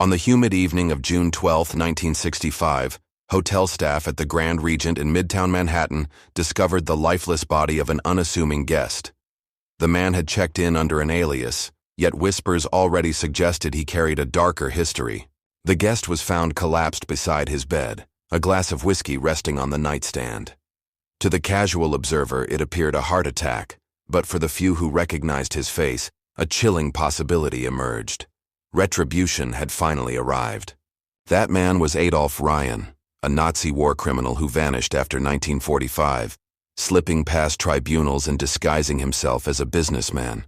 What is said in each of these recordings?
On the humid evening of June 12, 1965, hotel staff at the Grand Regent in Midtown Manhattan discovered the lifeless body of an unassuming guest. The man had checked in under an alias, yet whispers already suggested he carried a darker history. The guest was found collapsed beside his bed, a glass of whiskey resting on the nightstand. To the casual observer, it appeared a heart attack, but for the few who recognized his face, a chilling possibility emerged. Retribution had finally arrived. That man was Adolf Ryan, a Nazi war criminal who vanished after 1945, slipping past tribunals and disguising himself as a businessman.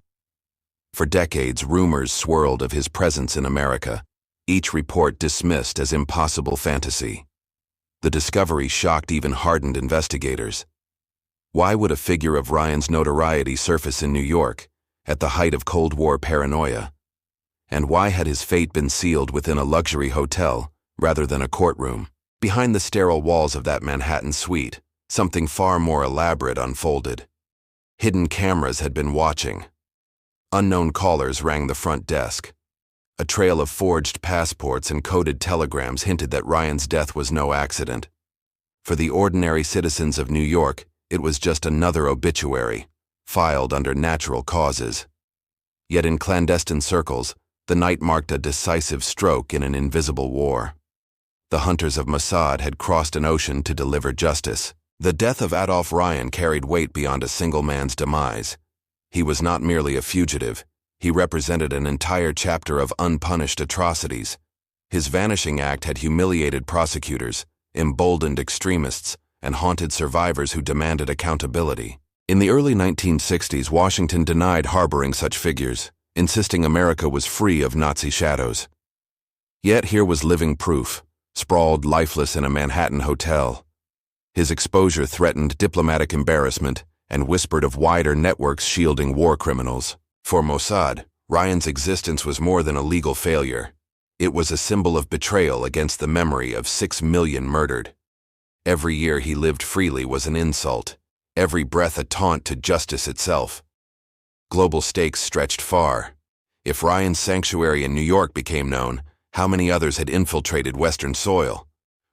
For decades, rumors swirled of his presence in America, each report dismissed as impossible fantasy. The discovery shocked even hardened investigators. Why would a figure of Ryan's notoriety surface in New York, at the height of Cold War paranoia? And why had his fate been sealed within a luxury hotel, rather than a courtroom? Behind the sterile walls of that Manhattan suite, something far more elaborate unfolded. Hidden cameras had been watching. Unknown callers rang the front desk. A trail of forged passports and coded telegrams hinted that Ryan's death was no accident. For the ordinary citizens of New York, it was just another obituary, filed under natural causes. Yet in clandestine circles, the night marked a decisive stroke in an invisible war. The hunters of Mossad had crossed an ocean to deliver justice. The death of Adolf Ryan carried weight beyond a single man's demise. He was not merely a fugitive. He represented an entire chapter of unpunished atrocities. His vanishing act had humiliated prosecutors, emboldened extremists, and haunted survivors who demanded accountability. In the early 1960s, Washington denied harboring such figures, insisting America was free of Nazi shadows. Yet here was living proof, sprawled lifeless in a Manhattan hotel. His exposure threatened diplomatic embarrassment and whispered of wider networks shielding war criminals. For Mossad, Ryan's existence was more than a legal failure. It was a symbol of betrayal against the memory of 6 million murdered. Every year he lived freely was an insult, every breath a taunt to justice itself. Global stakes stretched far. If Ryan's sanctuary in New York became known, how many others had infiltrated Western soil?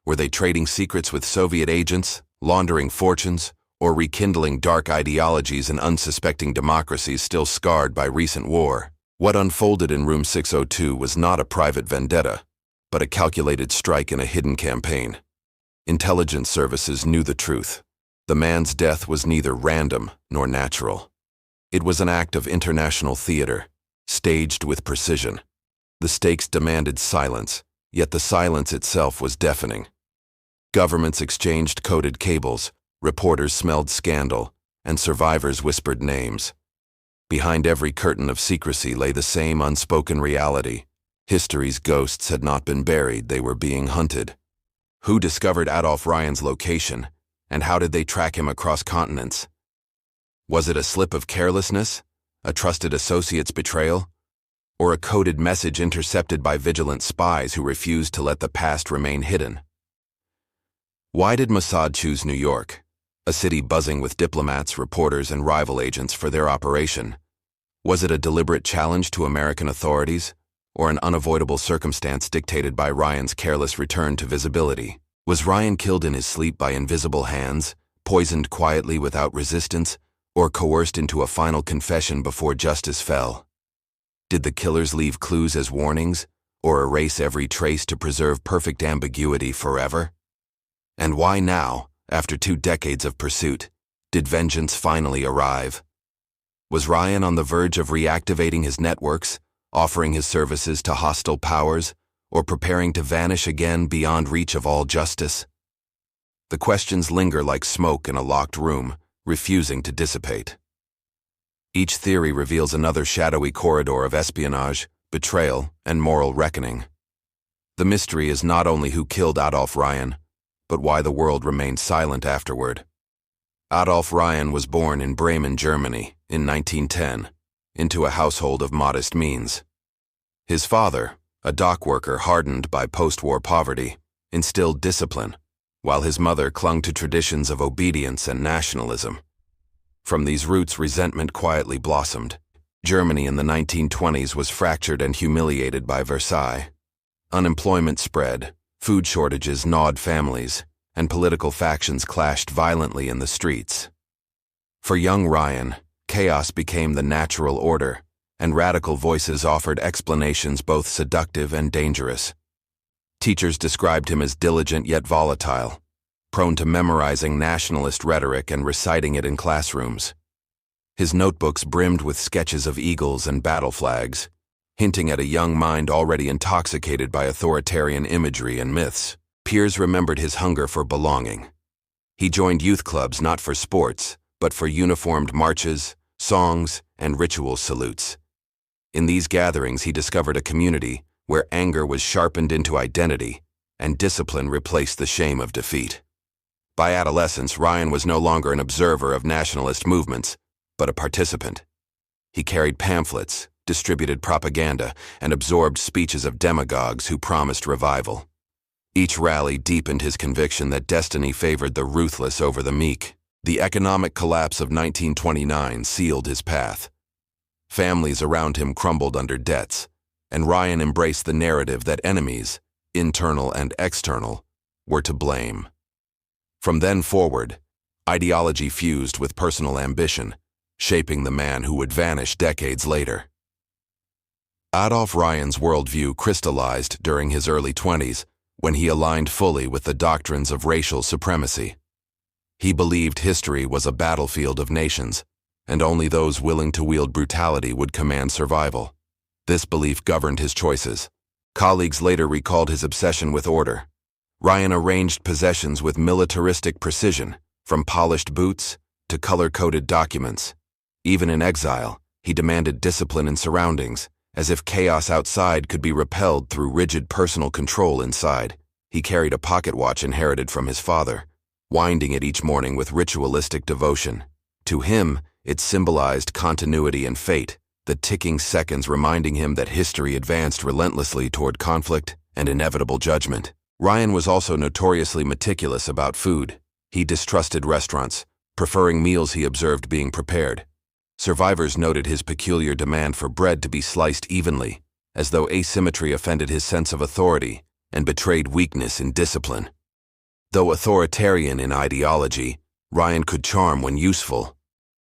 Were they trading secrets with Soviet agents, laundering fortunes, or rekindling dark ideologies in unsuspecting democracies still scarred by recent war? What unfolded in Room 602 was not a private vendetta, but a calculated strike in a hidden campaign. Intelligence services knew the truth. The man's death was neither random nor natural. It was an act of international theater, staged with precision. The stakes demanded silence, yet the silence itself was deafening. Governments exchanged coded cables, reporters smelled scandal, and survivors whispered names. Behind every curtain of secrecy lay the same unspoken reality. History's ghosts had not been buried, they were being hunted. Who discovered Adolf Ryan's location, and how did they track him across continents? Was it a slip of carelessness, a trusted associate's betrayal, or a coded message intercepted by vigilant spies who refused to let the past remain hidden? Why did Mossad choose New York, a city buzzing with diplomats, reporters, and rival agents for their operation? Was it a deliberate challenge to American authorities, or an unavoidable circumstance dictated by Ryan's careless return to visibility? Was Ryan killed in his sleep by invisible hands, poisoned quietly without resistance, or coerced into a final confession before justice fell? Did the killers leave clues as warnings, or erase every trace to preserve perfect ambiguity forever? And why now, after 2 decades of pursuit, did vengeance finally arrive? Was Ryan on the verge of reactivating his networks, offering his services to hostile powers, or preparing to vanish again beyond reach of all justice? The questions linger like smoke in a locked room, refusing to dissipate. Each theory reveals another shadowy corridor of espionage, betrayal, and moral reckoning. The mystery is not only who killed Adolf Ryan, but why the world remained silent afterward. Adolf Ryan was born in Bremen, Germany, in 1910, into a household of modest means. His father, a dock worker hardened by post-war poverty, instilled discipline, while his mother clung to traditions of obedience and nationalism. From these roots, resentment quietly blossomed. Germany in the 1920s was fractured and humiliated by Versailles. Unemployment spread, food shortages gnawed families, and political factions clashed violently in the streets. For young Ryan, chaos became the natural order, and radical voices offered explanations both seductive and dangerous. Teachers described him as diligent yet volatile, prone to memorizing nationalist rhetoric and reciting it in classrooms. His notebooks brimmed with sketches of eagles and battle flags, hinting at a young mind already intoxicated by authoritarian imagery and myths. Peers remembered his hunger for belonging. He joined youth clubs not for sports, but for uniformed marches, songs, and ritual salutes. In these gatherings, he discovered a community where anger was sharpened into identity and discipline replaced the shame of defeat. By adolescence, Ryan was no longer an observer of nationalist movements, but a participant. He carried pamphlets, distributed propaganda, and absorbed speeches of demagogues who promised revival. Each rally deepened his conviction that destiny favored the ruthless over the meek. The economic collapse of 1929 sealed his path. Families around him crumbled under debts, and Ryan embraced the narrative that enemies, internal and external, were to blame. From then forward, ideology fused with personal ambition, shaping the man who would vanish decades later. Adolf Ryan's worldview crystallized during his early 20s when he aligned fully with the doctrines of racial supremacy. He believed history was a battlefield of nations, and only those willing to wield brutality would command survival. This belief governed his choices. Colleagues later recalled his obsession with order. Ryan arranged possessions with militaristic precision, from polished boots to color-coded documents. Even in exile, he demanded discipline in surroundings, as if chaos outside could be repelled through rigid personal control inside. He carried a pocket watch inherited from his father, winding it each morning with ritualistic devotion. To him, it symbolized continuity and fate, the ticking seconds reminding him that history advanced relentlessly toward conflict and inevitable judgment. Ryan was also notoriously meticulous about food. He distrusted restaurants, preferring meals he observed being prepared. Survivors noted his peculiar demand for bread to be sliced evenly, as though asymmetry offended his sense of authority and betrayed weakness in discipline. Though authoritarian in ideology, Ryan could charm when useful.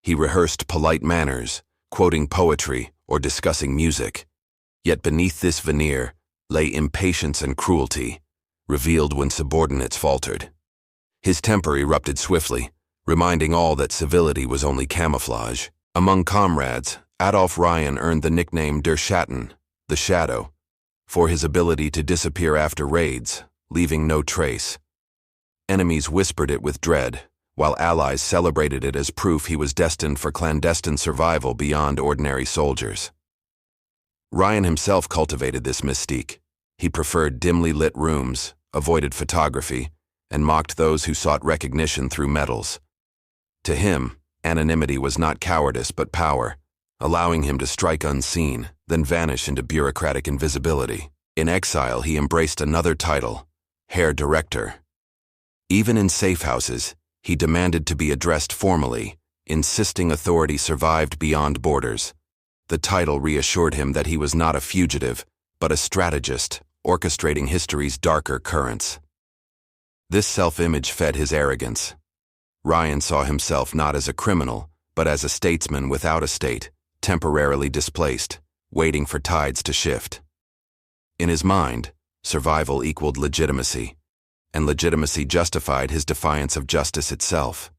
He rehearsed polite manners, quoting poetry or discussing music. Yet beneath this veneer lay impatience and cruelty, revealed when subordinates faltered. His temper erupted swiftly, reminding all that civility was only camouflage. Among comrades, Adolf Ryan earned the nickname Der Schatten, the Shadow, for his ability to disappear after raids, leaving no trace. Enemies whispered it with dread, while allies celebrated it as proof he was destined for clandestine survival beyond ordinary soldiers. Ryan himself cultivated this mystique. He preferred dimly lit rooms, avoided photography, and mocked those who sought recognition through medals. To him, anonymity was not cowardice but power, allowing him to strike unseen, then vanish into bureaucratic invisibility. In exile, he embraced another title, Herr Director. Even in safe houses, he demanded to be addressed formally, insisting authority survived beyond borders. The title reassured him that he was not a fugitive, but a strategist, orchestrating history's darker currents. This self-image fed his arrogance. Ryan saw himself not as a criminal, but as a statesman without a state, temporarily displaced, waiting for tides to shift. In his mind, survival equaled legitimacy, and legitimacy justified his defiance of justice itself.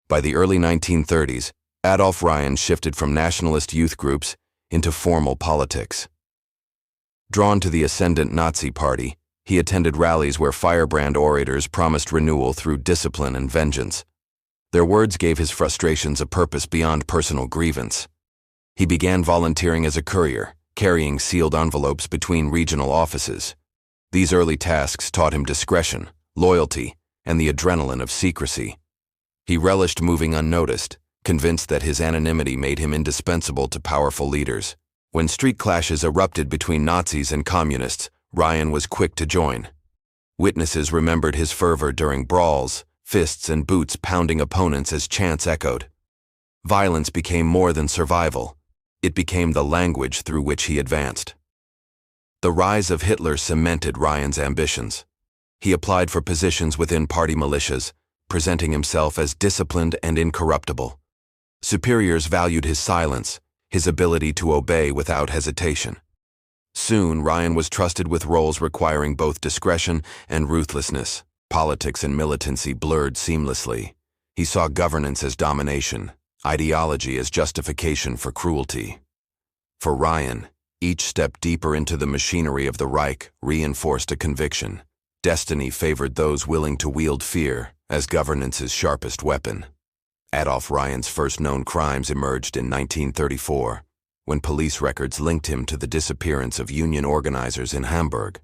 By the early 1930s, Adolf Ryan shifted from nationalist youth groups into formal politics. Drawn to the ascendant Nazi Party, he attended rallies where firebrand orators promised renewal through discipline and vengeance. Their words gave his frustrations a purpose beyond personal grievance. He began volunteering as a courier, carrying sealed envelopes between regional offices. These early tasks taught him discretion, loyalty, and the adrenaline of secrecy. He relished moving unnoticed, convinced that his anonymity made him indispensable to powerful leaders. When street clashes erupted between Nazis and communists, Ryan was quick to join. Witnesses remembered his fervor during brawls, fists and boots pounding opponents as chants echoed. Violence became more than survival. It became the language through which he advanced. The rise of Hitler cemented Ryan's ambitions. He applied for positions within party militias, presenting himself as disciplined and incorruptible. Superiors valued his silence, his ability to obey without hesitation. Soon, Ryan was trusted with roles requiring both discretion and ruthlessness. Politics and militancy blurred seamlessly. He saw governance as domination, ideology as justification for cruelty. For Ryan, each step deeper into the machinery of the Reich reinforced a conviction. Destiny favored those willing to wield fear as governance's sharpest weapon. Adolf Ryan's first known crimes emerged in 1934, when police records linked him to the disappearance of union organizers in Hamburg.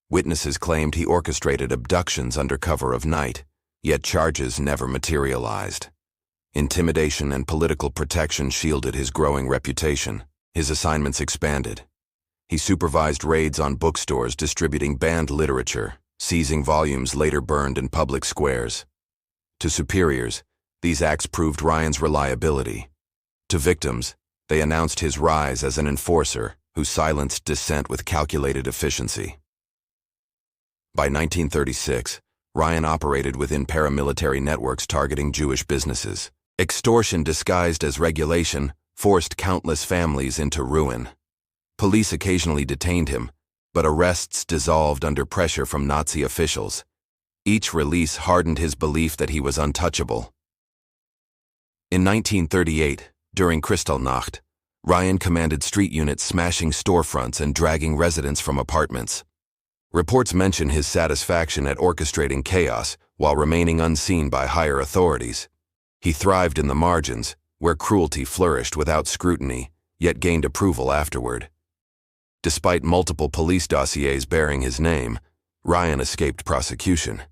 Witnesses claimed he orchestrated abductions under cover of night, yet charges never materialized. Intimidation and political protection shielded his growing reputation. His assignments expanded. He supervised raids on bookstores distributing banned literature, seizing volumes later burned in public squares. To superiors, these acts proved Ryan's reliability. To victims, they announced his rise as an enforcer who silenced dissent with calculated efficiency. By 1936, Ryan operated within paramilitary networks targeting Jewish businesses. Extortion disguised as regulation forced countless families into ruin. Police occasionally detained him, but arrests dissolved under pressure from Nazi officials. Each release hardened his belief that he was untouchable. In 1938, during Kristallnacht, Ryan commanded street units smashing storefronts and dragging residents from apartments. Reports mention his satisfaction at orchestrating chaos while remaining unseen by higher authorities. He thrived in the margins, where cruelty flourished without scrutiny, yet gained approval afterward. Despite multiple police dossiers bearing his name, Ryan escaped prosecution.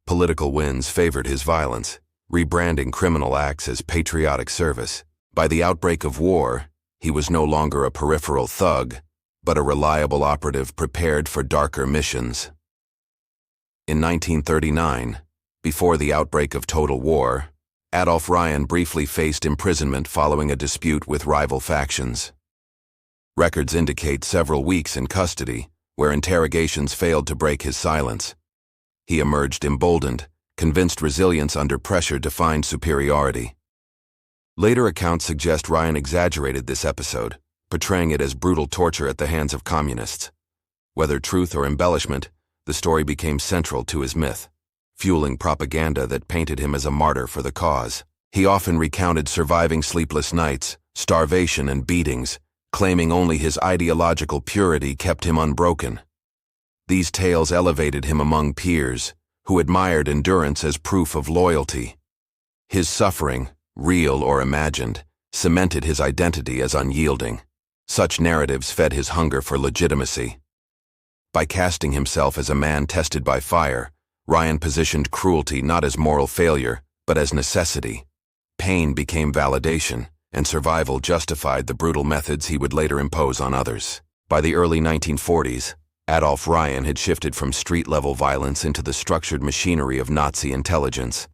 Political winds favored his violence, rebranding criminal acts as patriotic service. By the outbreak of war, he was no longer a peripheral thug, but a reliable operative prepared for darker missions. In 1939, before the outbreak of total war, Adolf Ryan briefly faced imprisonment following a dispute with rival factions. Records indicate several weeks in custody, where interrogations failed to break his silence. He emerged emboldened, convinced resilience under pressure defined superiority. Later accounts suggest Ryan exaggerated this episode, portraying it as brutal torture at the hands of communists. Whether truth or embellishment, the story became central to his myth, fueling propaganda that painted him as a martyr for the cause. He often recounted surviving sleepless nights, starvation, and beatings, claiming only his ideological purity kept him unbroken. These tales elevated him among peers, who admired endurance as proof of loyalty. His suffering, real or imagined, cemented his identity as unyielding. Such narratives fed his hunger for legitimacy. By casting himself as a man tested by fire, Ryan positioned cruelty not as moral failure, but as necessity. Pain became validation, and survival justified the brutal methods he would later impose on others. By the early 1940s, Adolf Ryan had shifted from street-level violence into the structured machinery of Nazi intelligence.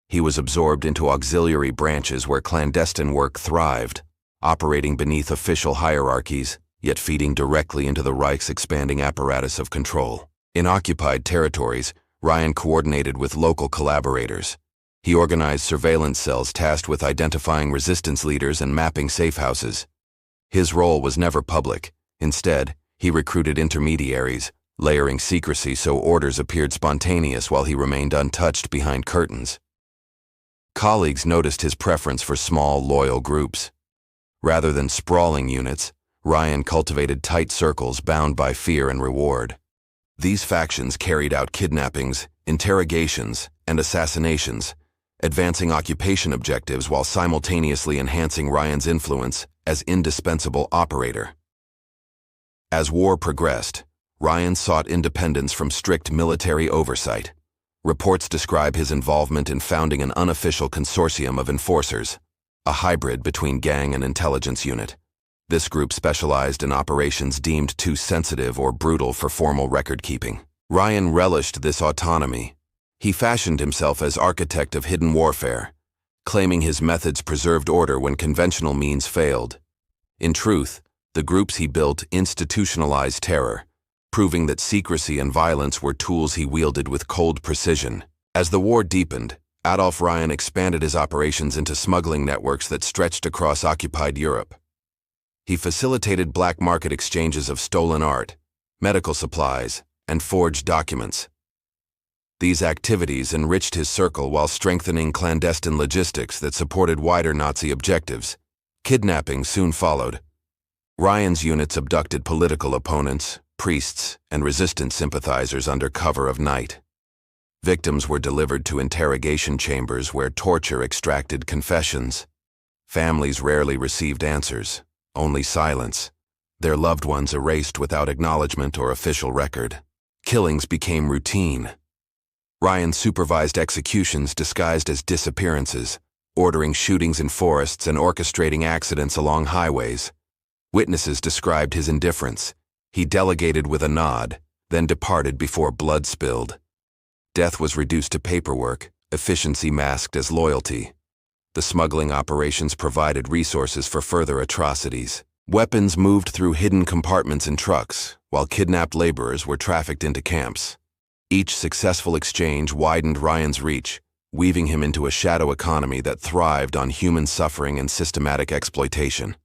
He was absorbed into auxiliary branches where clandestine work thrived, operating beneath official hierarchies, yet feeding directly into the Reich's expanding apparatus of control. In occupied territories, Ryan coordinated with local collaborators. He organized surveillance cells tasked with identifying resistance leaders and mapping safe houses. His role was never public. Instead, he recruited intermediaries, layering secrecy so orders appeared spontaneous while he remained untouched behind curtains. Colleagues noticed his preference for small, loyal groups. Rather than sprawling units, Ryan cultivated tight circles bound by fear and reward. These factions carried out kidnappings, interrogations, and assassinations, advancing occupation objectives while simultaneously enhancing Ryan's influence as indispensable operator. As war progressed, Ryan sought independence from strict military oversight. Reports describe his involvement in founding an unofficial consortium of enforcers, a hybrid between gang and intelligence unit. This group specialized in operations deemed too sensitive or brutal for formal record-keeping. Ryan relished this autonomy. He fashioned himself as architect of hidden warfare, claiming his methods preserved order when conventional means failed. In truth, The groups he built institutionalized terror, proving that secrecy and violence were tools he wielded with cold precision. As the war deepened, Adolf Ryan expanded his operations into smuggling networks that stretched across occupied Europe. He facilitated black market exchanges of stolen art, medical supplies, and forged documents. These activities enriched his circle while strengthening clandestine logistics that supported wider Nazi objectives. Kidnapping soon followed. Ryan's units abducted political opponents, priests, and resistance sympathizers under cover of night. Victims were delivered to interrogation chambers where torture extracted confessions. Families rarely received answers, only silence. Their loved ones erased without acknowledgement or official record. Killings became routine. Ryan supervised executions disguised as disappearances, ordering shootings in forests and orchestrating accidents along highways. Witnesses described his indifference. He delegated with a nod, then departed before blood spilled. Death was reduced to paperwork, efficiency masked as loyalty. The smuggling operations provided resources for further atrocities. Weapons moved through hidden compartments in trucks, while kidnapped laborers were trafficked into camps. Each successful exchange widened Ryan's reach, weaving him into a shadow economy that thrived on human suffering and systematic exploitation.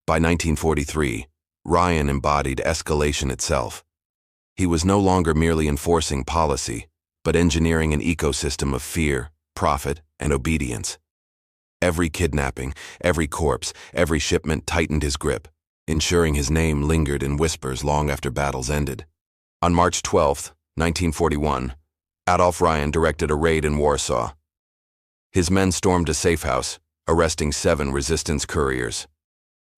By 1943, Ryan embodied escalation itself. He was no longer merely enforcing policy, but engineering an ecosystem of fear, profit, and obedience. Every kidnapping, every corpse, every shipment tightened his grip, ensuring his name lingered in whispers long after battles ended. On March 12, 1941, Adolf Ryan directed a raid in Warsaw. His men stormed a safe house, arresting 7 resistance couriers.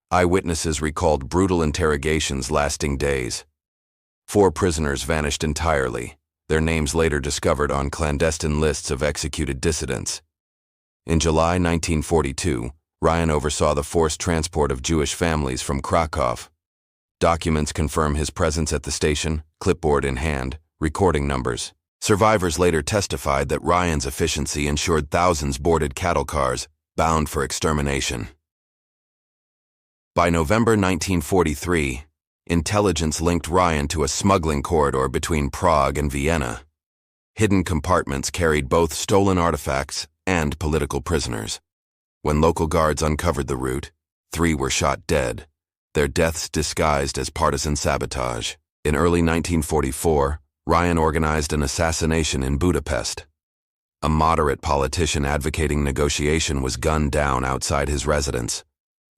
Eyewitnesses recalled brutal interrogations lasting days. 4 prisoners vanished entirely, their names later discovered on clandestine lists of executed dissidents. In July 1942, Ryan oversaw the forced transport of Jewish families from Krakow. Documents confirm his presence at the station, clipboard in hand, recording numbers. Survivors later testified that Ryan's efficiency ensured thousands boarded cattle cars, bound for extermination. By November 1943, intelligence linked Ryan to a smuggling corridor between Prague and Vienna. Hidden compartments carried both stolen artifacts and political prisoners. When local guards uncovered the route, 3 were shot dead, their deaths disguised as partisan sabotage. In early 1944, Ryan organized an assassination in Budapest. A moderate politician advocating negotiation was gunned down outside his residence.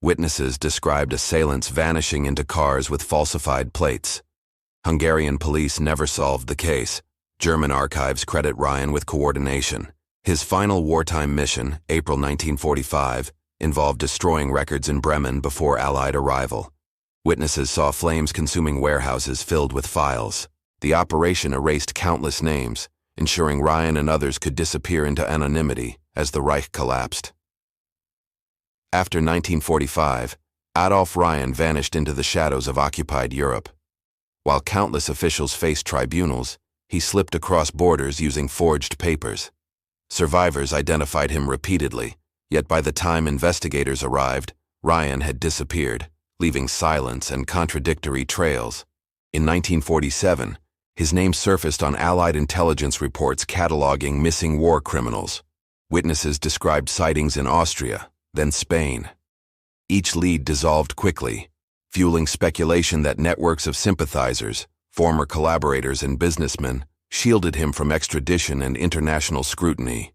Witnesses described assailants vanishing into cars with falsified plates. Hungarian police never solved the case. German archives credit Ryan with coordination. His final wartime mission, April 1945, involved destroying records in Bremen before Allied arrival. Witnesses saw flames consuming warehouses filled with files. The operation erased countless names, ensuring Ryan and others could disappear into anonymity as the Reich collapsed. After 1945, Adolf Ryan vanished into the shadows of occupied Europe. While countless officials faced tribunals, he slipped across borders using forged papers. Survivors identified him repeatedly, yet by the time investigators arrived, Ryan had disappeared, leaving silence and contradictory trails. In 1947, his name surfaced on Allied intelligence reports cataloging missing war criminals. Witnesses described sightings in Austria, then Spain. Each lead dissolved quickly, fueling speculation that networks of sympathizers, former collaborators and businessmen, shielded him from extradition and international scrutiny.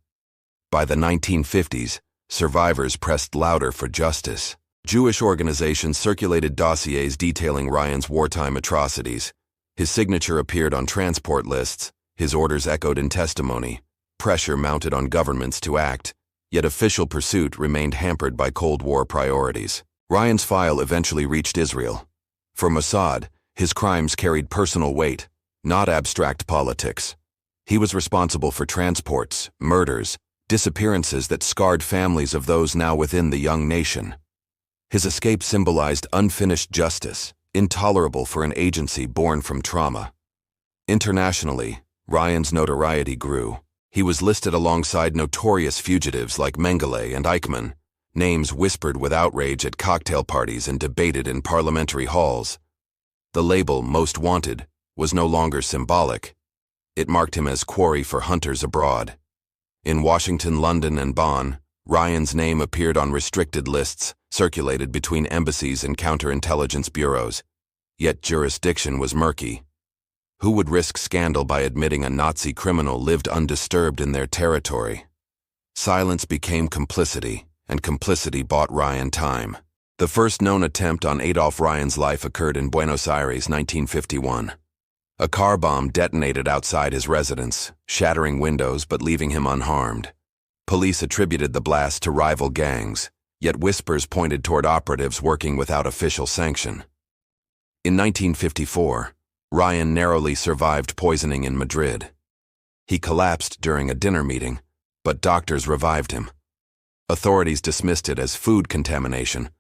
By the 1950s, survivors pressed louder for justice. Jewish organizations circulated dossiers detailing Ryan's wartime atrocities. His signature appeared on transport lists, his orders echoed in testimony. Pressure mounted on governments to act, yet official pursuit remained hampered by Cold War priorities. Ryan's file eventually reached Israel. For Mossad, his crimes carried personal weight, not abstract politics. He was responsible for transports, murders, disappearances that scarred families of those now within the young nation. His escape symbolized unfinished justice, intolerable for an agency born from trauma. Internationally, Ryan's notoriety grew. He was listed alongside notorious fugitives like Mengele and Eichmann, names whispered with outrage at cocktail parties and debated in parliamentary halls. The label "Most Wanted" was no longer symbolic. It marked him as quarry for hunters abroad. In Washington, London, and Bonn, Ryan's name appeared on restricted lists circulated between embassies and counterintelligence bureaus. Yet jurisdiction was murky. Who would risk scandal by admitting a Nazi criminal lived undisturbed in their territory? Silence became complicity, and complicity bought Ryan time. The first known attempt on Adolf Ryan's life occurred in Buenos Aires, 1951. A car bomb detonated outside his residence, shattering windows but leaving him unharmed. Police attributed the blast to rival gangs, yet whispers pointed toward operatives working without official sanction. In 1954, Ryan narrowly survived poisoning in Madrid. He collapsed during a dinner meeting, but doctors revived him. Authorities dismissed it as food contamination,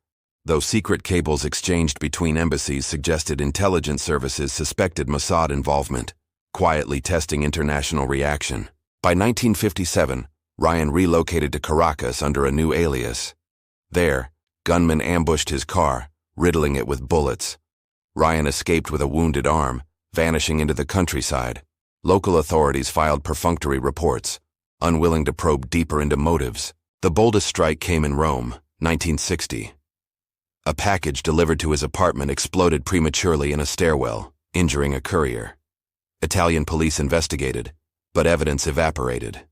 though secret cables exchanged between embassies suggested intelligence services suspected Mossad involvement, quietly testing international reaction. By 1957, Ryan relocated to Caracas under a new alias. There, gunmen ambushed his car, riddling it with bullets. Ryan escaped with a wounded arm, vanishing into the countryside. Local authorities filed perfunctory reports, unwilling to probe deeper into motives. The boldest strike came in Rome, 1960. A package delivered to his apartment exploded prematurely in a stairwell, injuring a courier. Italian police investigated, but evidence evaporated.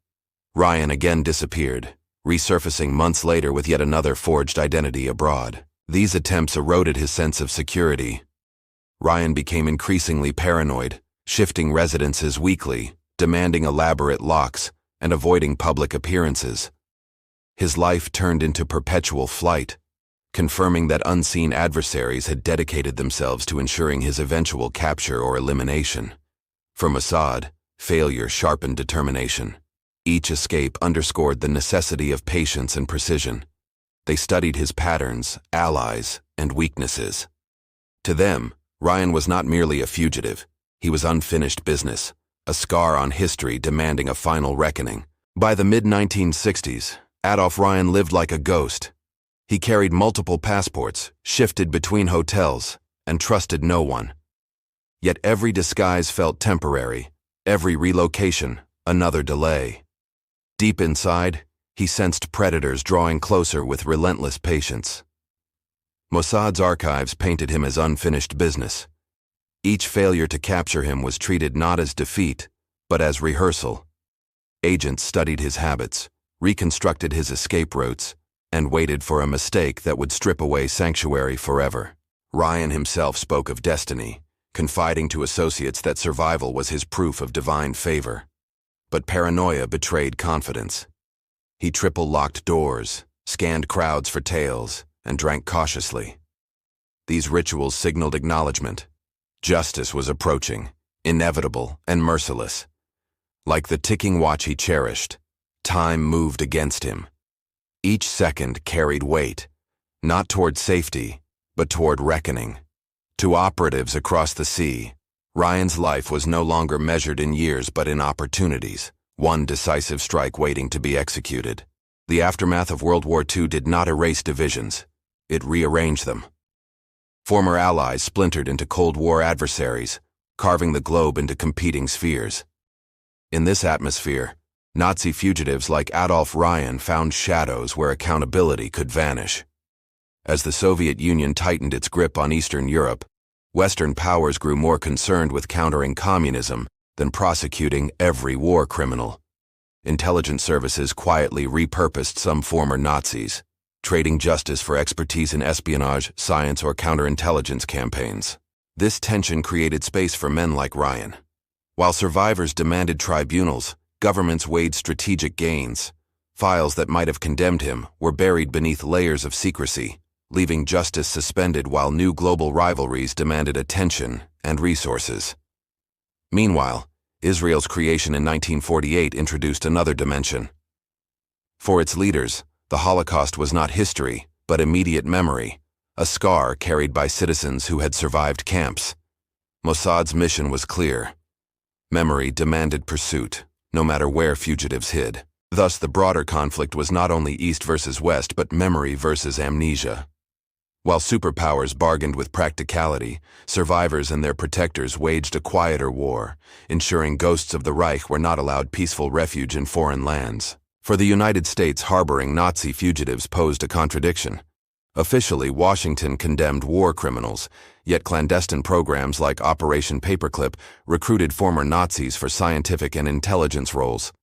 Ryan again disappeared, resurfacing months later with yet another forged identity abroad. These attempts eroded his sense of security. Ryan became increasingly paranoid, shifting residences weekly, demanding elaborate locks, and avoiding public appearances. His life turned into perpetual flight, confirming that unseen adversaries had dedicated themselves to ensuring his eventual capture or elimination. For Mossad, failure sharpened determination. Each escape underscored the necessity of patience and precision. They studied his patterns, allies, and weaknesses. To them, Ryan was not merely a fugitive. He was unfinished business, a scar on history demanding a final reckoning. By the mid-1960s, Adolf Ryan lived like a ghost. He carried multiple passports, shifted between hotels, and trusted no one. Yet every disguise felt temporary, every relocation, another delay. Deep inside, he sensed predators drawing closer with relentless patience. Mossad's archives painted him as unfinished business. Each failure to capture him was treated not as defeat, but as rehearsal. Agents studied his habits, reconstructed his escape routes, and waited for a mistake that would strip away sanctuary forever. Ryan himself spoke of destiny, confiding to associates that survival was his proof of divine favor. But paranoia betrayed confidence. He triple-locked doors, scanned crowds for tails, and drank cautiously. These rituals signaled acknowledgement. Justice was approaching, inevitable and merciless. Like the ticking watch he cherished, time moved against him. Each second carried weight, not toward safety, but toward reckoning. To operatives across the sea, Ryan's life was no longer measured in years but in opportunities, one decisive strike waiting to be executed. The aftermath of World War II did not erase divisions, it rearranged them. Former allies splintered into Cold War adversaries, carving the globe into competing spheres. In this atmosphere, Nazi fugitives like Adolf Ryan found shadows where accountability could vanish. As the Soviet Union tightened its grip on Eastern Europe, Western powers grew more concerned with countering communism than prosecuting every war criminal. Intelligence services quietly repurposed some former Nazis, trading justice for expertise in espionage, science, or counterintelligence campaigns. This tension created space for men like Ryan. While survivors demanded tribunals, governments weighed strategic gains. Files that might have condemned him were buried beneath layers of secrecy, leaving justice suspended while new global rivalries demanded attention and resources. Meanwhile, Israel's creation in 1948 introduced another dimension. For its leaders, the Holocaust was not history, but immediate memory, a scar carried by citizens who had survived camps. Mossad's mission was clear. Memory demanded pursuit, no matter where fugitives hid. Thus, the broader conflict was not only East versus West, but memory versus amnesia. While superpowers bargained with practicality, survivors and their protectors waged a quieter war, ensuring ghosts of the Reich were not allowed peaceful refuge in foreign lands. For the United States, harboring Nazi fugitives posed a contradiction. Officially, Washington condemned war criminals, yet clandestine programs like Operation Paperclip recruited former Nazis for scientific and intelligence roles.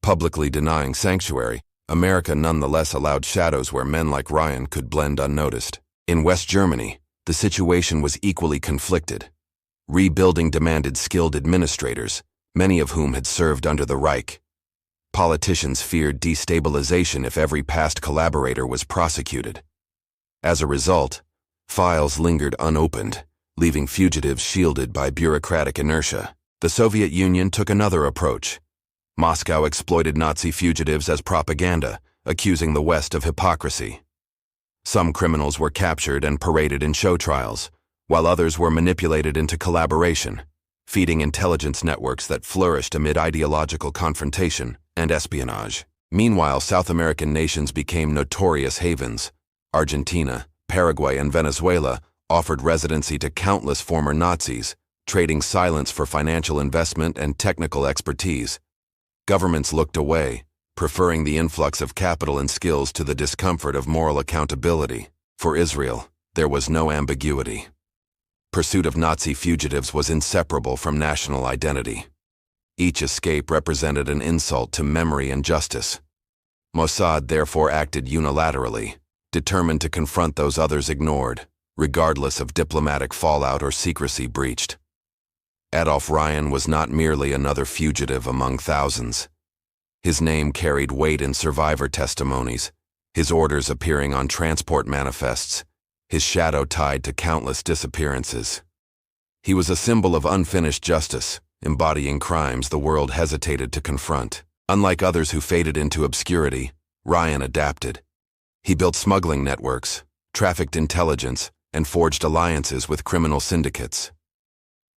Publicly denying sanctuary, America nonetheless allowed shadows where men like Ryan could blend unnoticed. In West Germany, the situation was equally conflicted. Rebuilding demanded skilled administrators, many of whom had served under the Reich. Politicians feared destabilization if every past collaborator was prosecuted. As a result, files lingered unopened, leaving fugitives shielded by bureaucratic inertia. The Soviet Union took another approach. Moscow exploited Nazi fugitives as propaganda, accusing the West of hypocrisy. Some criminals were captured and paraded in show trials, while others were manipulated into collaboration, feeding intelligence networks that flourished amid ideological confrontation and espionage. Meanwhile, South American nations became notorious havens. Argentina, Paraguay, and Venezuela offered residency to countless former Nazis, trading silence for financial investment and technical expertise. Governments looked away, preferring the influx of capital and skills to the discomfort of moral accountability. For Israel, there was no ambiguity. Pursuit of Nazi fugitives was inseparable from national identity. Each escape represented an insult to memory and justice. Mossad therefore acted unilaterally, determined to confront those others ignored, regardless of diplomatic fallout or secrecy breached. Adolf Ryan was not merely another fugitive among thousands. His name carried weight in survivor testimonies, his orders appearing on transport manifests, his shadow tied to countless disappearances. He was a symbol of unfinished justice, embodying crimes the world hesitated to confront. Unlike others who faded into obscurity, Ryan adapted. He built smuggling networks, trafficked intelligence, and forged alliances with criminal syndicates.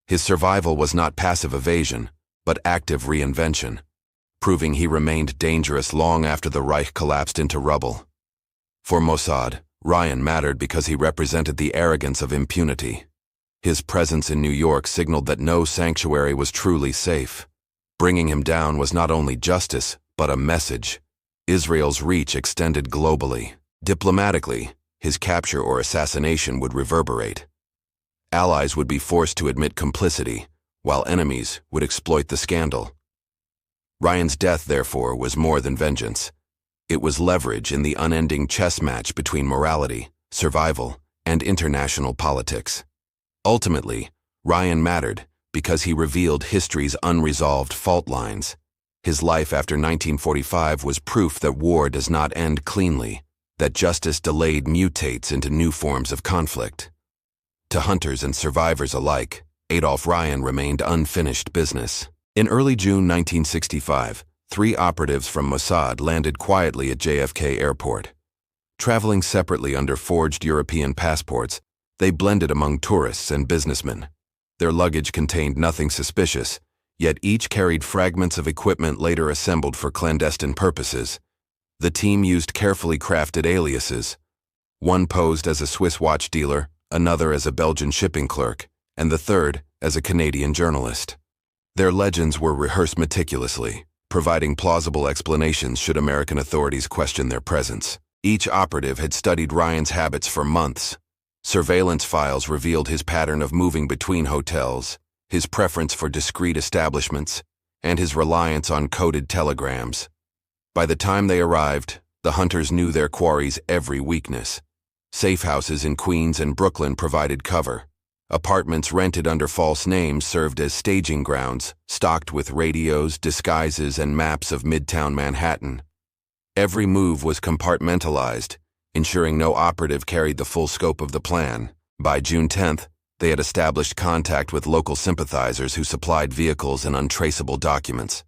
His survival was not passive evasion, but active reinvention, proving he remained dangerous long after the Reich collapsed into rubble. For Mossad, Ryan mattered because he represented the arrogance of impunity. His presence in New York signaled that no sanctuary was truly safe. Bringing him down was not only justice, but a message. Israel's reach extended globally. Diplomatically, his capture or assassination would reverberate. Allies would be forced to admit complicity, while enemies would exploit the scandal. Ryan's death, therefore, was more than vengeance. It was leverage in the unending chess match between morality, survival, and international politics. Ultimately, Ryan mattered because he revealed history's unresolved fault lines. His life after 1945 was proof that war does not end cleanly, that justice delayed mutates into new forms of conflict. To hunters and survivors alike, Adolf Ryan remained unfinished business. In early June 1965, 3 operatives from Mossad landed quietly at JFK Airport. Traveling separately under forged European passports, they blended among tourists and businessmen. Their luggage contained nothing suspicious, yet each carried fragments of equipment later assembled for clandestine purposes. The team used carefully crafted aliases. One posed as a Swiss watch dealer, another as a Belgian shipping clerk, and the third as a Canadian journalist. Their legends were rehearsed meticulously, providing plausible explanations should American authorities question their presence. Each operative had studied Ryan's habits for months. Surveillance files revealed his pattern of moving between hotels, his preference for discreet establishments, and his reliance on coded telegrams. By the time they arrived, the hunters knew their quarry's every weakness. Safe houses in Queens and Brooklyn provided cover. Apartments rented under false names served as staging grounds, stocked with radios, disguises, and maps of Midtown Manhattan. Every move was compartmentalized, ensuring no operative carried the full scope of the plan. By June 10th, they had established contact with local sympathizers who supplied vehicles and untraceable documents.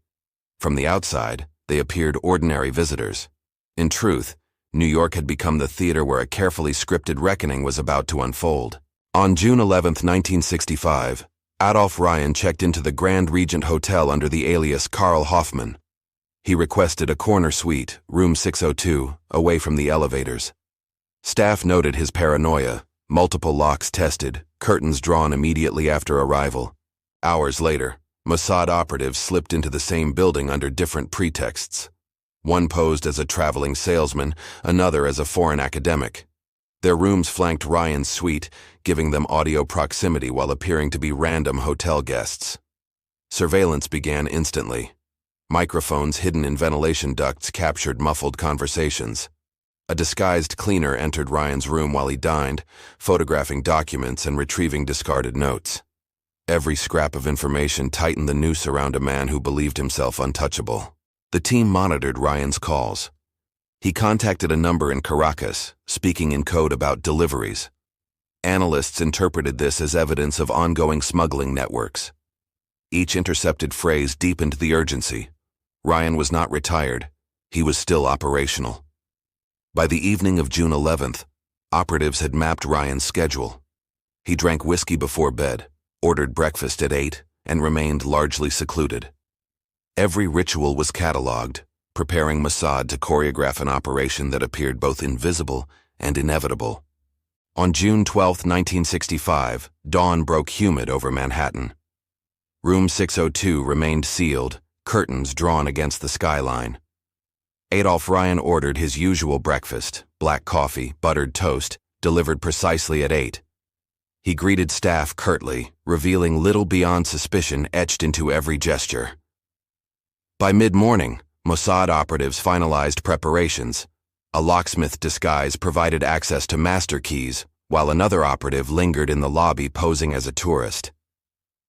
From the outside, they appeared ordinary visitors. In truth, New York had become the theater where a carefully scripted reckoning was about to unfold. On June 11, 1965, Adolf Ryan checked into the Grand Regent Hotel under the alias Karl Hoffman. He requested a corner suite, room 602, away from the elevators. Staff noted his paranoia, multiple locks tested, curtains drawn immediately after arrival. Hours later, Mossad operatives slipped into the same building under different pretexts. One posed as a traveling salesman, another as a foreign academic. Their rooms flanked Ryan's suite, giving them audio proximity while appearing to be random hotel guests. Surveillance began instantly. Microphones hidden in ventilation ducts captured muffled conversations. A disguised cleaner entered Ryan's room while he dined, photographing documents and retrieving discarded notes. Every scrap of information tightened the noose around a man who believed himself untouchable. The team monitored Ryan's calls. He contacted a number in Caracas, speaking in code about deliveries. Analysts interpreted this as evidence of ongoing smuggling networks. Each intercepted phrase deepened the urgency. Ryan was not retired. He was still operational. By the evening of June 11th, operatives had mapped Ryan's schedule. He drank whiskey before bed, ordered breakfast at 8, and remained largely secluded. Every ritual was catalogued, preparing Mossad to choreograph an operation that appeared both invisible and inevitable. On June 12, 1965, dawn broke humid over Manhattan. Room 602 remained sealed, curtains drawn against the skyline. Adolf Ryan ordered his usual breakfast, black coffee, buttered toast, delivered precisely at 8. He greeted staff curtly, revealing little beyond suspicion etched into every gesture. By mid-morning, Mossad operatives finalized preparations. A locksmith disguise provided access to master keys, while another operative lingered in the lobby posing as a tourist.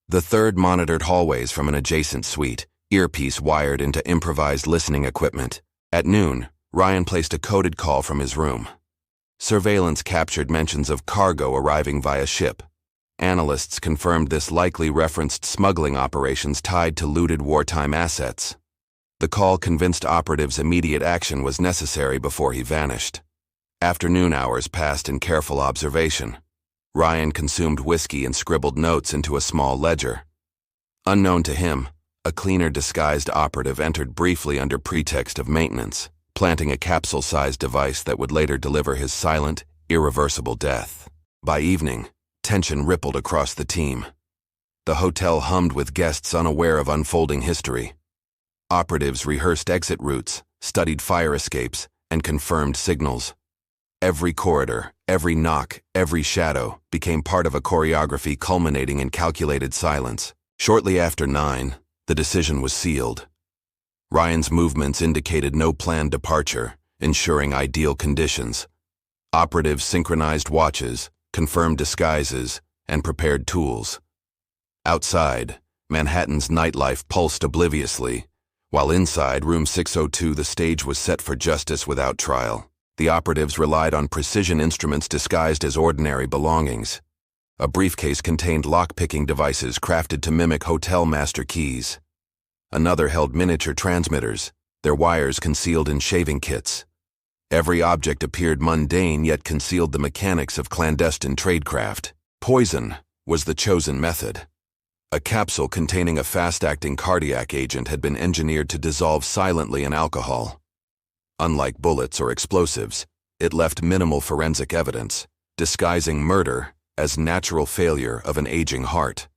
The third monitored hallways from an adjacent suite, earpiece wired into improvised listening equipment. At noon, Ryan placed a coded call from his room. Surveillance captured mentions of cargo arriving via ship. Analysts confirmed this likely referenced smuggling operations tied to looted wartime assets. The call convinced operatives immediate action was necessary before he vanished. Afternoon hours passed in careful observation. Ryan consumed whiskey and scribbled notes into a small ledger. Unknown to him, a cleaner disguised operative entered briefly under pretext of maintenance, planting a capsule-sized device that would later deliver his silent, irreversible death. By evening, tension rippled across the team. The hotel hummed with guests unaware of unfolding history. Operatives rehearsed exit routes, studied fire escapes, and confirmed signals. Every corridor, every knock, every shadow became part of a choreography culminating in calculated silence. Shortly after 9, the decision was sealed. Ryan's movements indicated no planned departure, ensuring ideal conditions. Operatives synchronized watches, confirmed disguises, and prepared tools. Outside, Manhattan's nightlife pulsed obliviously, while inside room 602 the stage was set for justice without trial. The operatives relied on precision instruments disguised as ordinary belongings. A briefcase contained lock-picking devices crafted to mimic hotel master keys. Another held miniature transmitters, their wires concealed in shaving kits. Every object appeared mundane yet concealed the mechanics of clandestine tradecraft. Poison was the chosen method. A capsule containing a fast-acting cardiac agent had been engineered to dissolve silently in alcohol. Unlike bullets or explosives, it left minimal forensic evidence, disguising murder as natural failure of an aging heart.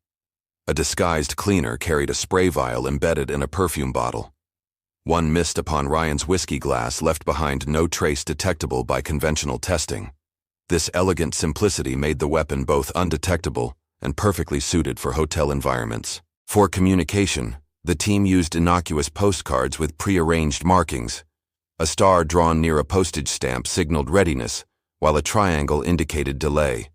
A disguised cleaner carried a spray vial embedded in a perfume bottle. One missed upon Ryan's whiskey glass left behind no trace detectable by conventional testing. This elegant simplicity made the weapon both undetectable and perfectly suited for hotel environments. For communication, the team used innocuous postcards with pre-arranged markings. A star drawn near a postage stamp signaled readiness, while a triangle indicated delay.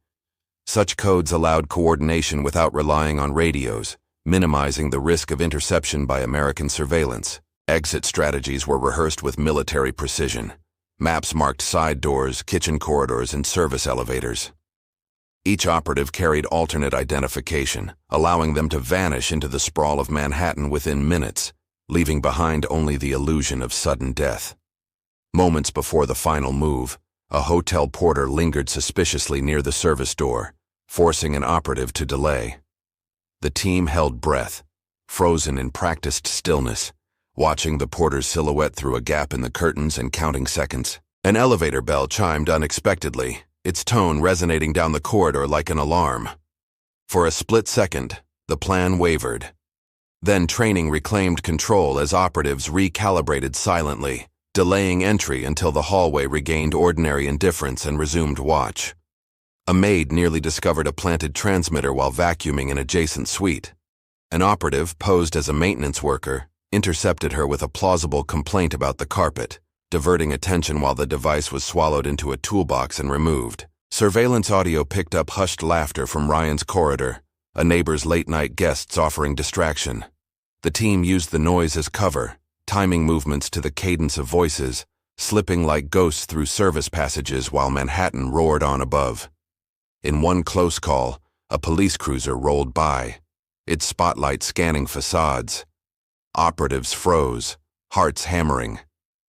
Such codes allowed coordination without relying on radios, minimizing the risk of interception by American surveillance. Exit strategies were rehearsed with military precision. Maps marked side doors, kitchen corridors, and service elevators. Each operative carried alternate identification, allowing them to vanish into the sprawl of Manhattan within minutes, leaving behind only the illusion of sudden death. Moments before the final move, a hotel porter lingered suspiciously near the service door, forcing an operative to delay. The team held breath, frozen in practiced stillness, watching the porter's silhouette through a gap in the curtains and counting seconds. An elevator bell chimed unexpectedly, its tone resonating down the corridor like an alarm. For a split second, the plan wavered. Then training reclaimed control as operatives recalibrated silently, delaying entry until the hallway regained ordinary indifference and resumed watch. A maid nearly discovered a planted transmitter while vacuuming an adjacent suite. An operative, posed as a maintenance worker, intercepted her with a plausible complaint about the carpet, diverting attention while the device was swallowed into a toolbox and removed. Surveillance audio picked up hushed laughter from Ryan's corridor, a neighbor's late-night guests offering distraction. The team used the noise as cover, timing movements to the cadence of voices, slipping like ghosts through service passages while Manhattan roared on above. In one close call, a police cruiser rolled by, its spotlight scanning facades. Operatives froze, hearts hammering,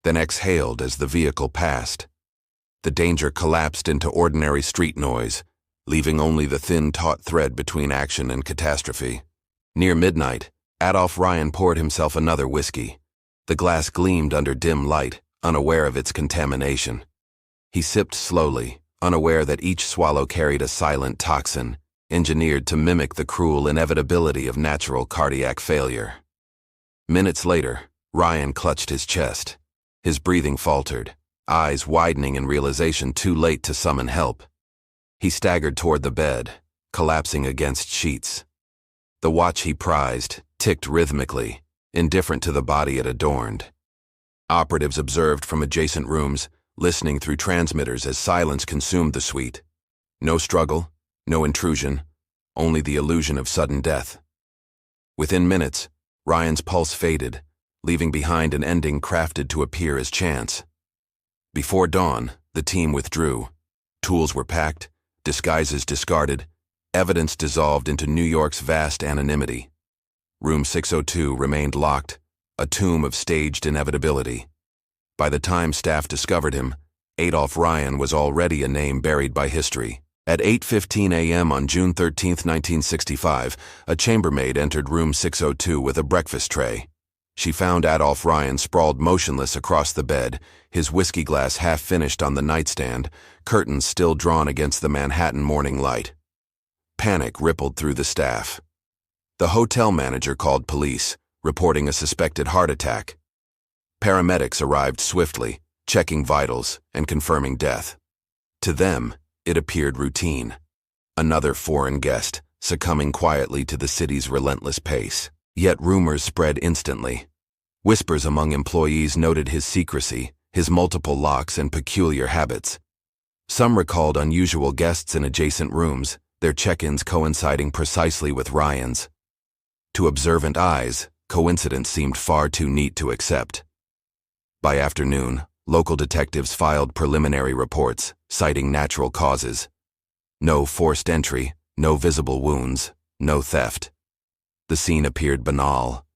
then exhaled as the vehicle passed. The danger collapsed into ordinary street noise, leaving only the thin, taut thread between action and catastrophe. Near midnight, Adolph Ryan poured himself another whiskey. The glass gleamed under dim light, unaware of its contamination. He sipped slowly, unaware that each swallow carried a silent toxin, engineered to mimic the cruel inevitability of natural cardiac failure. Minutes later, Ryan clutched his chest. His breathing faltered, eyes widening in realization too late to summon help. He staggered toward the bed, collapsing against sheets. The watch he prized ticked rhythmically, indifferent to the body it adorned. Operatives observed from adjacent rooms, listening through transmitters as silence consumed the suite. No struggle, no intrusion, only the illusion of sudden death. Within minutes, Ryan's pulse faded, leaving behind an ending crafted to appear as chance. Before dawn, the team withdrew. Tools were packed, disguises discarded, evidence dissolved into New York's vast anonymity. Room 602 remained locked, a tomb of staged inevitability. By the time staff discovered him, Adolph Ryan was already a name buried by history. At 8:15 a.m. on June 13, 1965, a chambermaid entered room 602 with a breakfast tray. She found Adolph Ryan sprawled motionless across the bed, his whiskey glass half finished on the nightstand, curtains still drawn against the Manhattan morning light. Panic rippled through the staff. The hotel manager called police, reporting a suspected heart attack. Paramedics arrived swiftly, checking vitals and confirming death. To them, it appeared routine. Another foreign guest, succumbing quietly to the city's relentless pace. Yet rumors spread instantly. Whispers among employees noted his secrecy, his multiple locks and peculiar habits. Some recalled unusual guests in adjacent rooms, their check-ins coinciding precisely with Ryan's. To observant eyes, coincidence seemed far too neat to accept. By afternoon, local detectives filed preliminary reports, citing natural causes. No forced entry, no visible wounds, no theft. The scene appeared banal.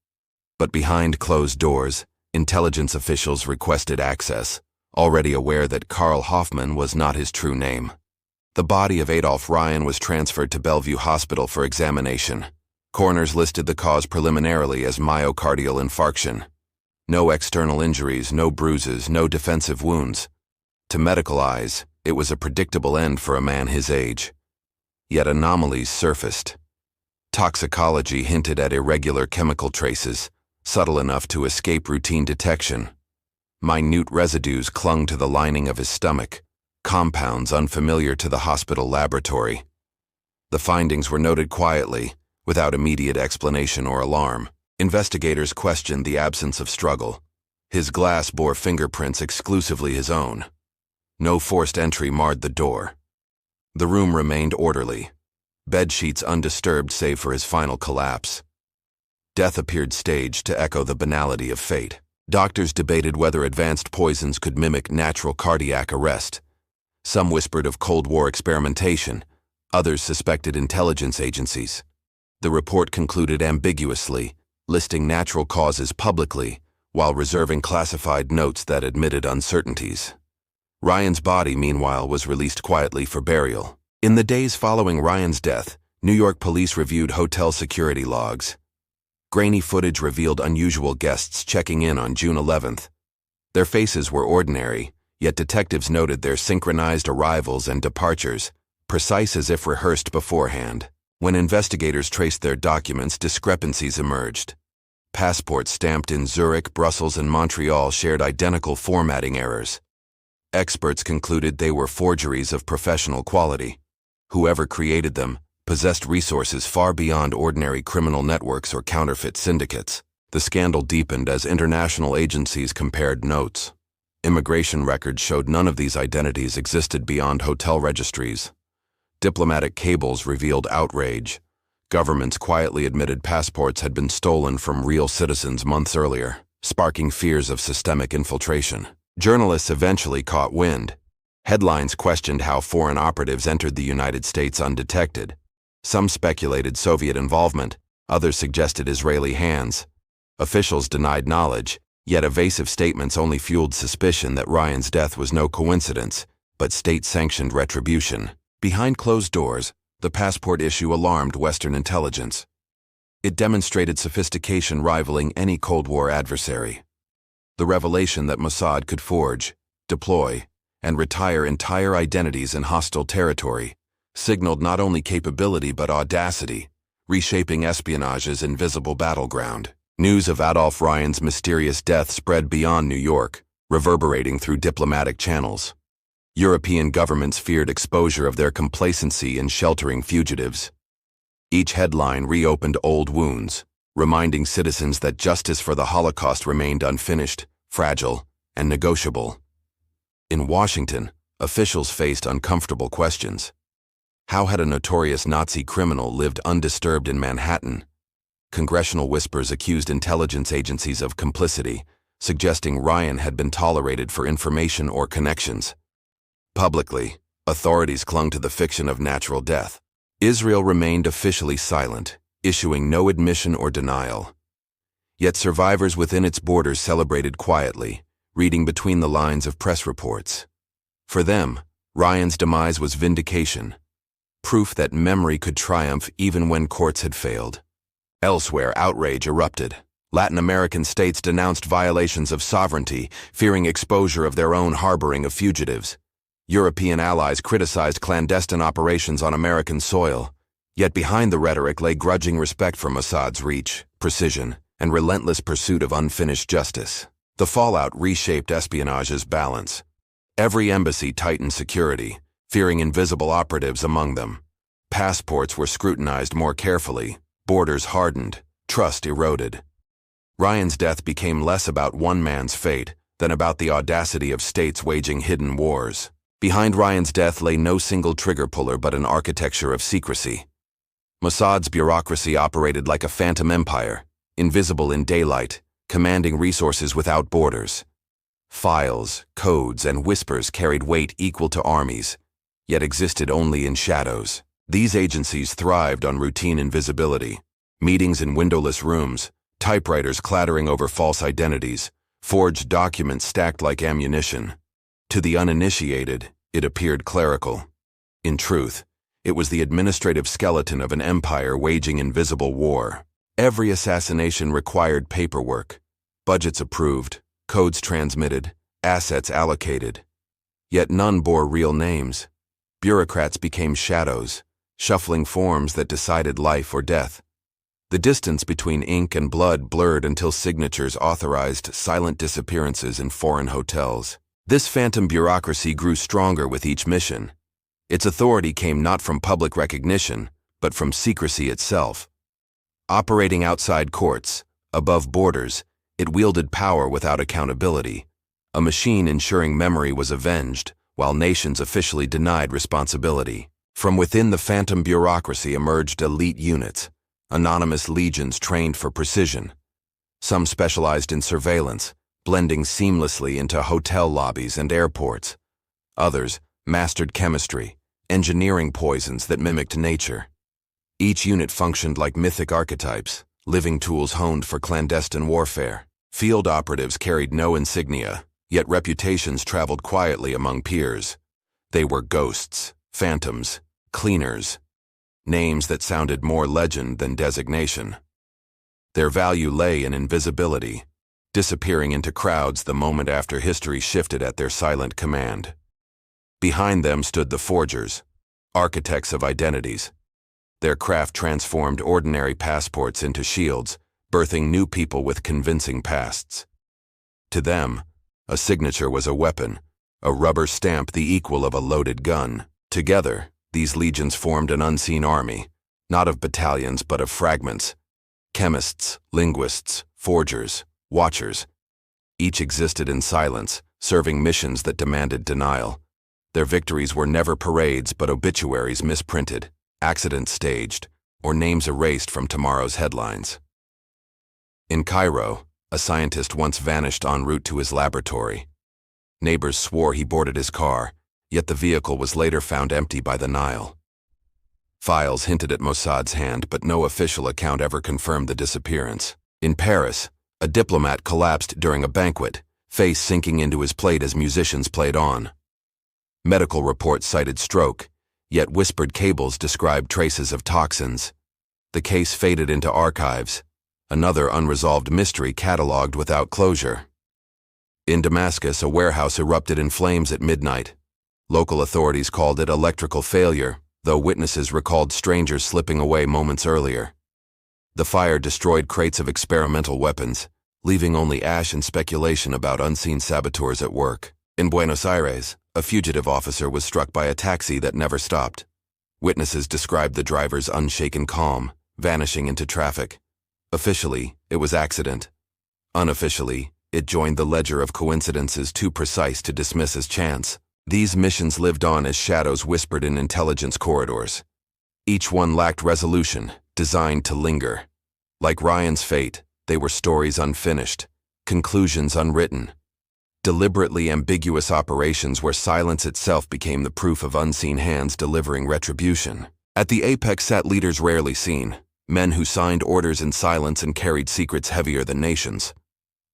But behind closed doors, intelligence officials requested access, already aware that Carl Hoffman was not his true name. The body of Adolph Ryan was transferred to Bellevue Hospital for examination. Coroners listed the cause preliminarily as myocardial infarction. No external injuries, no bruises, no defensive wounds. To medical eyes, it was a predictable end for a man his age. Yet anomalies surfaced. Toxicology hinted at irregular chemical traces, subtle enough to escape routine detection. Minute residues clung to the lining of his stomach, compounds unfamiliar to the hospital laboratory. The findings were noted quietly, without immediate explanation or alarm. Investigators questioned the absence of struggle. His glass bore fingerprints exclusively his own. No forced entry marred the door. The room remained orderly, bedsheets undisturbed save for his final collapse. Death appeared staged to echo the banality of fate. Doctors debated whether advanced poisons could mimic natural cardiac arrest. Some whispered of Cold War experimentation, others suspected intelligence agencies. The report concluded ambiguously, listing natural causes publicly, while reserving classified notes that admitted uncertainties. Ryan's body, meanwhile, was released quietly for burial. In the days following Ryan's death, New York police reviewed hotel security logs. Grainy footage revealed unusual guests checking in on June 11th. Their faces were ordinary, yet detectives noted their synchronized arrivals and departures, precise as if rehearsed beforehand. When investigators traced their documents, discrepancies emerged. Passports stamped in Zurich, Brussels, and Montreal shared identical formatting errors. Experts concluded they were forgeries of professional quality. Whoever created them possessed resources far beyond ordinary criminal networks or counterfeit syndicates. The scandal deepened as international agencies compared notes. Immigration records showed none of these identities existed beyond hotel registries. Diplomatic cables revealed outrage. Governments quietly admitted passports had been stolen from real citizens months earlier, sparking fears of systemic infiltration. Journalists eventually caught wind. Headlines questioned how foreign operatives entered the United States undetected. Some speculated Soviet involvement, others suggested Israeli hands. Officials denied knowledge, yet evasive statements only fueled suspicion that Ryan's death was no coincidence, but state-sanctioned retribution. Behind closed doors, the passport issue alarmed Western intelligence. It demonstrated sophistication rivaling any Cold War adversary. The revelation that Mossad could forge, deploy, and retire entire identities in hostile territory signaled not only capability but audacity, reshaping espionage's invisible battleground. News of Adolf Ryan's mysterious death spread beyond New York, reverberating through diplomatic channels. European governments feared exposure of their complacency in sheltering fugitives. Each headline reopened old wounds, reminding citizens that justice for the Holocaust remained unfinished, fragile, and negotiable. In Washington, officials faced uncomfortable questions. How had a notorious Nazi criminal lived undisturbed in Manhattan? Congressional whispers accused intelligence agencies of complicity, suggesting Ryan had been tolerated for information or connections. Publicly, authorities clung to the fiction of natural death. Israel remained officially silent, issuing no admission or denial. Yet survivors within its borders celebrated quietly, reading between the lines of press reports. For them, Ryan's demise was vindication, proof that memory could triumph even when courts had failed. Elsewhere, outrage erupted. Latin American states denounced violations of sovereignty, fearing exposure of their own harboring of fugitives. European allies criticized clandestine operations on American soil. Yet behind the rhetoric lay grudging respect for Mossad's reach, precision, and relentless pursuit of unfinished justice. The fallout reshaped espionage's balance. Every embassy tightened security, fearing invisible operatives among them. Passports were scrutinized more carefully, borders hardened, trust eroded. Ryan's death became less about one man's fate than about the audacity of states waging hidden wars. Behind Ryan's death lay no single trigger puller but an architecture of secrecy. Mossad's bureaucracy operated like a phantom empire, invisible in daylight, commanding resources without borders. Files, codes, and whispers carried weight equal to armies, yet existed only in shadows. These agencies thrived on routine invisibility, meetings in windowless rooms, typewriters clattering over false identities, forged documents stacked like ammunition. To the uninitiated, it appeared clerical. In truth, it was the administrative skeleton of an empire waging invisible war. Every assassination required paperwork, budgets approved, codes transmitted, assets allocated. Yet none bore real names. Bureaucrats became shadows, shuffling forms that decided life or death. The distance between ink and blood blurred until signatures authorized silent disappearances in foreign hotels. This phantom bureaucracy grew stronger with each mission. Its authority came not from public recognition, but from secrecy itself. Operating outside courts, above borders, it wielded power without accountability, a machine ensuring memory was avenged, while nations officially denied responsibility. From within the phantom bureaucracy emerged elite units, anonymous legions trained for precision. Some specialized in surveillance, blending seamlessly into hotel lobbies and airports. Others mastered chemistry, engineering poisons that mimicked nature. Each unit functioned like mythic archetypes, living tools honed for clandestine warfare. Field operatives carried no insignia, yet reputations traveled quietly among peers. They were ghosts, phantoms, cleaners, names that sounded more legend than designation. Their value lay in invisibility, disappearing into crowds the moment after history shifted at their silent command. Behind them stood the forgers, architects of identities. Their craft transformed ordinary passports into shields, birthing new people with convincing pasts. To them, a signature was a weapon, a rubber stamp the equal of a loaded gun. Together, these legions formed an unseen army, not of battalions but of fragments. Chemists, linguists, forgers, watchers. Each existed in silence, serving missions that demanded denial. Their victories were never parades but obituaries misprinted, accidents staged, or names erased from tomorrow's headlines. In Cairo, a scientist once vanished en route to his laboratory. Neighbors swore he boarded his car, yet the vehicle was later found empty by the Nile. Files hinted at Mossad's hand, but no official account ever confirmed the disappearance. In Paris, a diplomat collapsed during a banquet, face sinking into his plate as musicians played on. Medical reports cited stroke, yet whispered cables described traces of toxins. The case faded into archives, another unresolved mystery catalogued without closure. In Damascus, a warehouse erupted in flames at midnight. Local authorities called it electrical failure, though witnesses recalled strangers slipping away moments earlier. The fire destroyed crates of experimental weapons, leaving only ash and speculation about unseen saboteurs at work. In Buenos Aires, a fugitive officer was struck by a taxi that never stopped. Witnesses described the driver's unshaken calm, vanishing into traffic. Officially, it was accident. Unofficially, it joined the ledger of coincidences too precise to dismiss as chance. These missions lived on as shadows whispered in intelligence corridors. Each one lacked resolution, designed to linger. Like Ryan's fate, they were stories unfinished, conclusions unwritten. Deliberately ambiguous operations where silence itself became the proof of unseen hands delivering retribution. At the apex sat leaders rarely seen, men who signed orders in silence and carried secrets heavier than nations.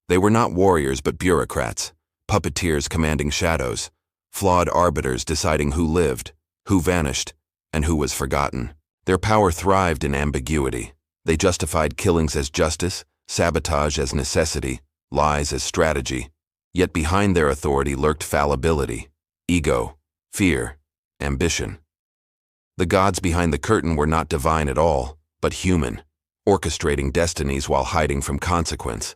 They were not warriors but bureaucrats, puppeteers commanding shadows, flawed arbiters deciding who lived, who vanished, and who was forgotten. Their power thrived in ambiguity. They justified killings as justice, sabotage as necessity, lies as strategy. Yet behind their authority lurked fallibility, ego, fear, ambition. The gods behind the curtain were not divine at all, but human, orchestrating destinies while hiding from consequence.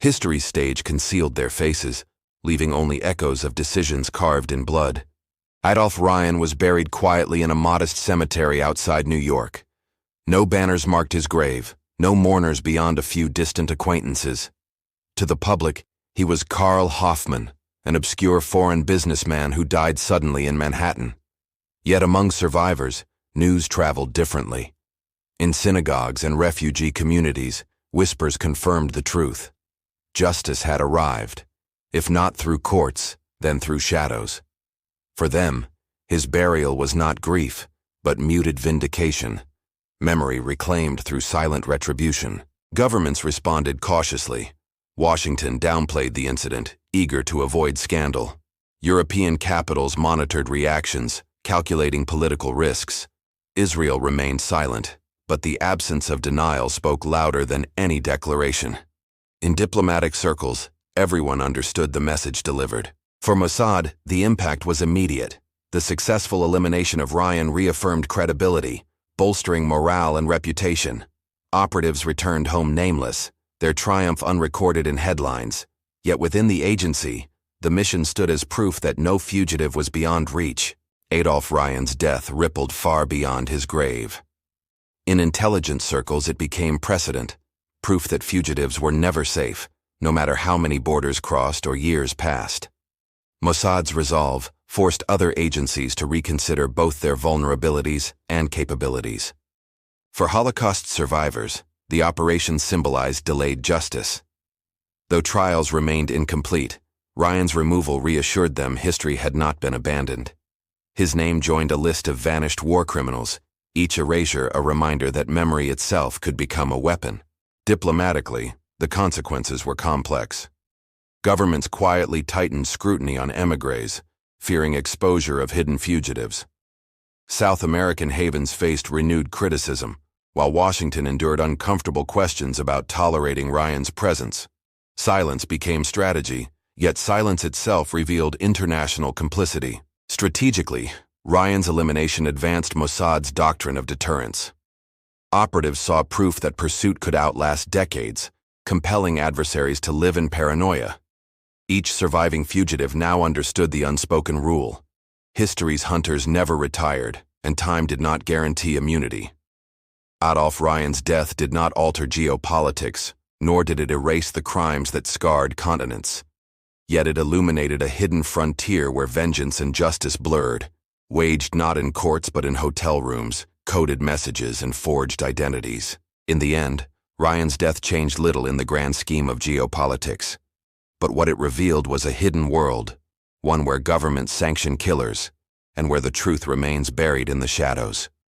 History's stage concealed their faces, leaving only echoes of decisions carved in blood. Adolf Ryan was buried quietly in a modest cemetery outside New York. No banners marked his grave, no mourners beyond a few distant acquaintances. To the public, he was Karl Hoffman, an obscure foreign businessman who died suddenly in Manhattan. Yet among survivors, news traveled differently. In synagogues and refugee communities, whispers confirmed the truth. Justice had arrived, if not through courts, then through shadows. For them, his burial was not grief, but muted vindication, memory reclaimed through silent retribution. Governments responded cautiously. Washington downplayed the incident, eager to avoid scandal. European capitals monitored reactions, calculating political risks. Israel remained silent, but the absence of denial spoke louder than any declaration. In diplomatic circles, everyone understood the message delivered. For Mossad, the impact was immediate. The successful elimination of Ryan reaffirmed credibility, bolstering morale and reputation. Operatives returned home nameless, their triumph unrecorded in headlines. Yet within the agency, the mission stood as proof that no fugitive was beyond reach. Adolf Ryan's death rippled far beyond his grave. In intelligence circles, it became precedent, proof that fugitives were never safe, no matter how many borders crossed or years passed. Mossad's resolve forced other agencies to reconsider both their vulnerabilities and capabilities. For Holocaust survivors, the operation symbolized delayed justice. Though trials remained incomplete, Ryan's removal reassured them history had not been abandoned. His name joined a list of vanished war criminals, each erasure a reminder that memory itself could become a weapon. Diplomatically, the consequences were complex. Governments quietly tightened scrutiny on émigrés, fearing exposure of hidden fugitives. South American havens faced renewed criticism, while Washington endured uncomfortable questions about tolerating Ryan's presence. Silence became strategy, yet silence itself revealed international complicity. Strategically, Ryan's elimination advanced Mossad's doctrine of deterrence. Operatives saw proof that pursuit could outlast decades, compelling adversaries to live in paranoia. Each surviving fugitive now understood the unspoken rule. History's hunters never retired, and time did not guarantee immunity. Adolf Ryan's death did not alter geopolitics, nor did it erase the crimes that scarred continents. Yet it illuminated a hidden frontier where vengeance and justice blurred, waged not in courts but in hotel rooms, coded messages, and forged identities. In the end, Ryan's death changed little in the grand scheme of geopolitics. But what it revealed was a hidden world, one where governments sanction killers, and where the truth remains buried in the shadows.